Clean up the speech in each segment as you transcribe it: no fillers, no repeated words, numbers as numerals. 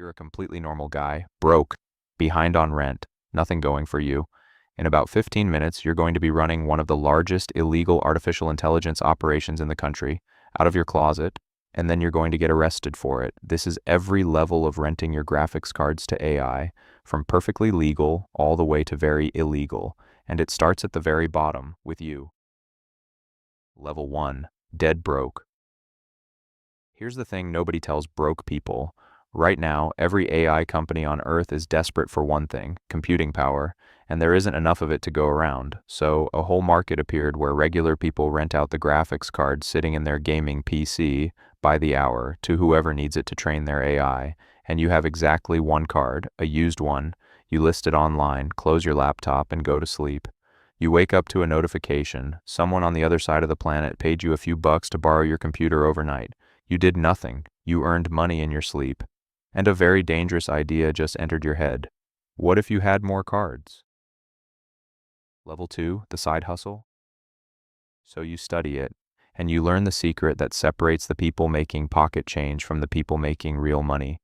You're a completely normal guy, broke, behind on rent, nothing going for you. In about 15 minutes, you're going to be running one of the largest illegal artificial intelligence operations in the country, out of your closet, and then you're going to get arrested for it. This is every level of renting your graphics cards to AI, from perfectly legal all the way to very illegal, and it starts at the very bottom with you. Level 1, dead broke. Here's the thing nobody tells broke people. Right now, every AI company on Earth is desperate for one thing, computing power, and there isn't enough of it to go around, so a whole market appeared where regular people rent out the graphics card sitting in their gaming PC by the hour to whoever needs it to train their AI, and you have exactly one card, a used one. You list it online, close your laptop, and go to sleep. You wake up to a notification. Someone on the other side of the planet paid you a few bucks to borrow your computer overnight. You did nothing. You earned money in your sleep. And a very dangerous idea just entered your head. What if you had more cards? Level 2, the side hustle. So you study it, and you learn the secret that separates the people making pocket change from the people making real money.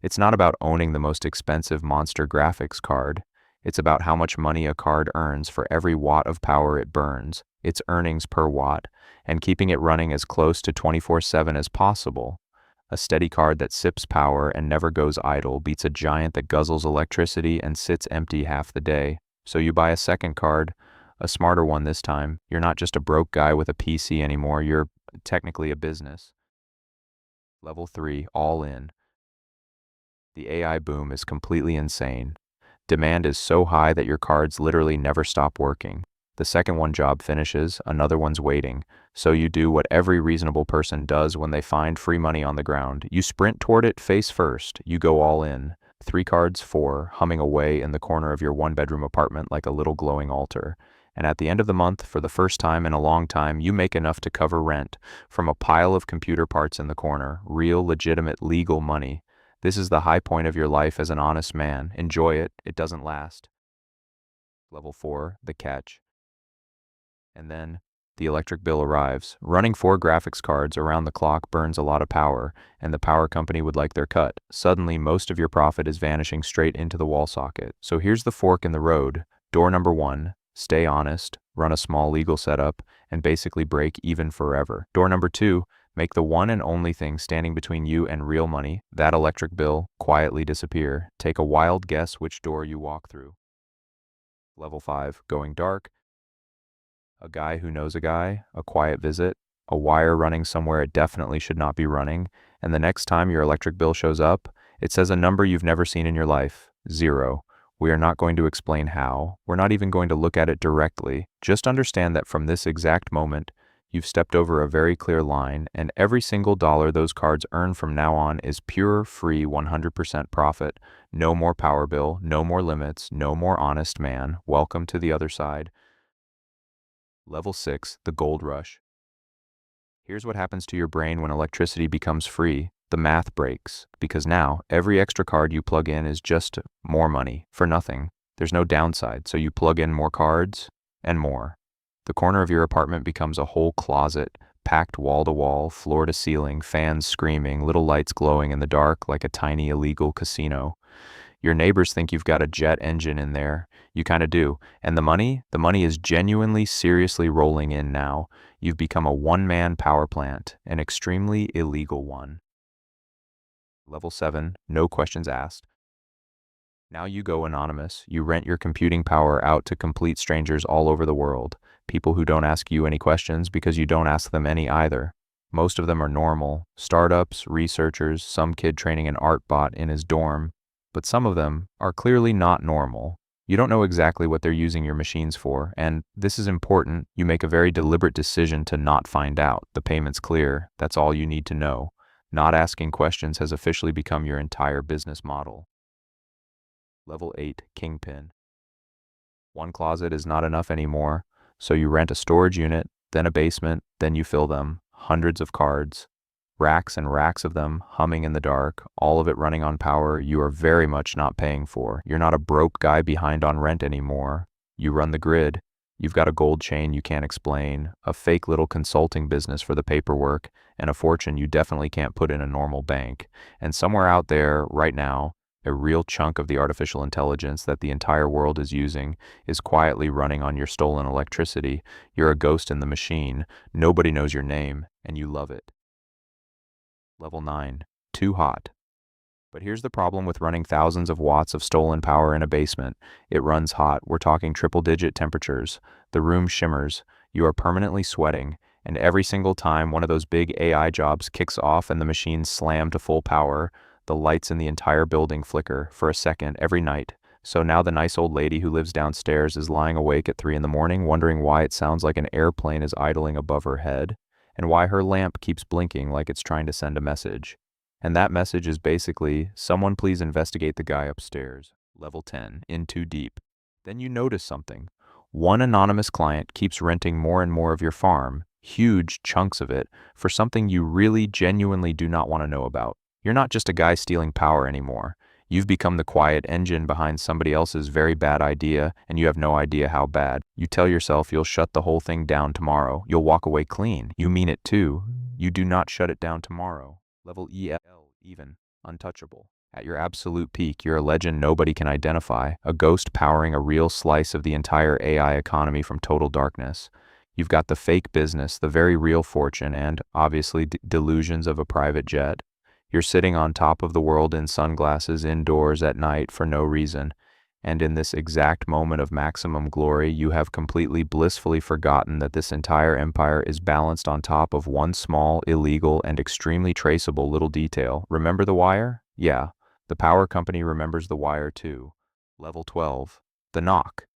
It's not about owning the most expensive monster graphics card. It's about how much money a card earns for every watt of power it burns, its earnings per watt, and keeping it running as close to 24/7 as possible. A steady card that sips power and never goes idle beats a giant that guzzles electricity and sits empty half the day. So you buy a second card, a smarter one this time. You're not just a broke guy with a PC anymore, you're technically a business. Level 3, all in. The AI boom is completely insane. Demand is so high that your cards literally never stop working. The second one job finishes, another one's waiting. So you do what every reasonable person does when they find free money on the ground. You sprint toward it face first. You go all in. 3 cards, 4, humming away in the corner of your one-bedroom apartment like a little glowing altar. And at the end of the month, for the first time in a long time, you make enough to cover rent from a pile of computer parts in the corner. Real, legitimate, legal money. This is the high point of your life as an honest man. Enjoy it. It doesn't last. Level 4, the catch. And then the electric bill arrives. Running 4 graphics cards around the clock burns a lot of power, and the power company would like their cut. Suddenly, most of your profit is vanishing straight into the wall socket. So here's the fork in the road. Door number 1, stay honest, run a small legal setup, and basically break even forever. Door number 2, make the one and only thing standing between you and real money, that electric bill, quietly disappear. Take a wild guess which door you walk through. Level 5, going dark. A guy who knows a guy, a quiet visit, a wire running somewhere it definitely should not be running, and the next time your electric bill shows up, it says a number you've never seen in your life, 0. We are not going to explain how. We're not even going to look at it directly. Just understand that from this exact moment, you've stepped over a very clear line, and every single dollar those cards earn from now on is pure, free, 100% profit. No more power bill, no more limits, no more honest man. Welcome to the other side. Level 6, the gold rush. Here's what happens to your brain when electricity becomes free. The math breaks, because now every extra card you plug in is just more money, for nothing. There's no downside, so you plug in more cards, and more. The corner of your apartment becomes a whole closet, packed wall to wall, floor to ceiling, fans screaming, little lights glowing in the dark like a tiny illegal casino. Your neighbors think you've got a jet engine in there. You kind of do. And the money is genuinely, seriously rolling in now. You've become a one-man power plant, an extremely illegal one. Level 7, no questions asked. Now you go anonymous. You rent your computing power out to complete strangers all over the world. People who don't ask you any questions because you don't ask them any either. Most of them are normal. Startups, researchers, some kid training an art bot in his dorm. But some of them are clearly not normal. You don't know exactly what they're using your machines for, and this is important. You make a very deliberate decision to not find out. The payment's clear. That's all you need to know. Not asking questions has officially become your entire business model. Level 8, Kingpin. One closet is not enough anymore, so you rent a storage unit, then a basement, then you fill them. Hundreds of cards. Racks and racks of them, humming in the dark, all of it running on power you are very much not paying for. You're not a broke guy behind on rent anymore. You run the grid. You've got a gold chain you can't explain, a fake little consulting business for the paperwork, and a fortune you definitely can't put in a normal bank. And somewhere out there, right now, a real chunk of the artificial intelligence that the entire world is using is quietly running on your stolen electricity. You're a ghost in the machine, nobody knows your name, and you love it. Level 9. Too hot. But here's the problem with running thousands of watts of stolen power in a basement. It runs hot. We're talking triple-digit temperatures. The room shimmers. You are permanently sweating. And every single time one of those big AI jobs kicks off and the machines slam to full power, the lights in the entire building flicker for a second every night. So now the nice old lady who lives downstairs is lying awake at 3 in the morning, wondering why it sounds like an airplane is idling above her head, and why her lamp keeps blinking like it's trying to send a message. And that message is basically, someone please investigate the guy upstairs. Level 10, in too deep. Then you notice something. One anonymous client keeps renting more and more of your farm, huge chunks of it, for something you really genuinely do not want to know about. You're not just a guy stealing power anymore. You've become the quiet engine behind somebody else's very bad idea, and you have no idea how bad. You tell yourself you'll shut the whole thing down tomorrow. You'll walk away clean. You mean it too. You do not shut it down tomorrow. Level EL, even, untouchable. At your absolute peak, you're a legend nobody can identify, a ghost powering a real slice of the entire AI economy from total darkness. You've got the fake business, the very real fortune, and, obviously, delusions of a private jet. You're sitting on top of the world in sunglasses indoors at night for no reason. And in this exact moment of maximum glory, you have completely blissfully forgotten that this entire empire is balanced on top of one small, illegal, and extremely traceable little detail. Remember the wire? Yeah, the power company remembers the wire too. Level 12. The knock.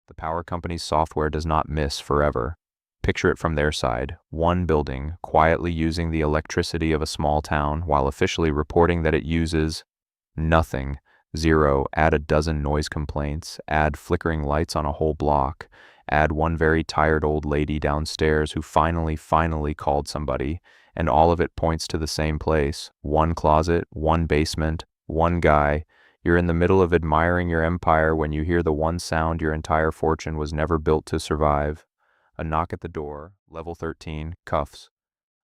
The power company's software does not miss forever. Picture it from their side, one building, quietly using the electricity of a small town while officially reporting that it uses nothing. Zero. Add a dozen noise complaints, add flickering lights on a whole block, add one very tired old lady downstairs who finally called somebody, and all of it points to the same place. One closet, one basement, one guy. You're in the middle of admiring your empire when you hear the one sound your entire fortune was never built to survive. A knock at the door, level 13, cuffs.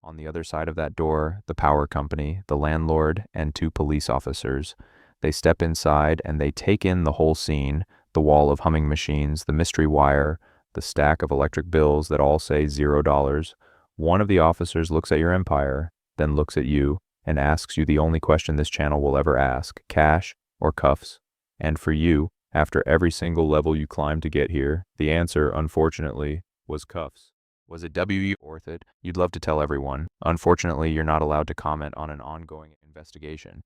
On the other side of that door, the power company, the landlord, and two police officers. They step inside and they take in the whole scene, the wall of humming machines, the mystery wire, the stack of electric bills that all say $0. One of the officers looks at your empire, then looks at you, and asks you the only question this channel will ever ask, cash or cuffs? And for you, after every single level you climbed to get here, the answer, unfortunately, was cuffs. Was it W worth it? You'd love to tell everyone. Unfortunately, you're not allowed to comment on an ongoing investigation.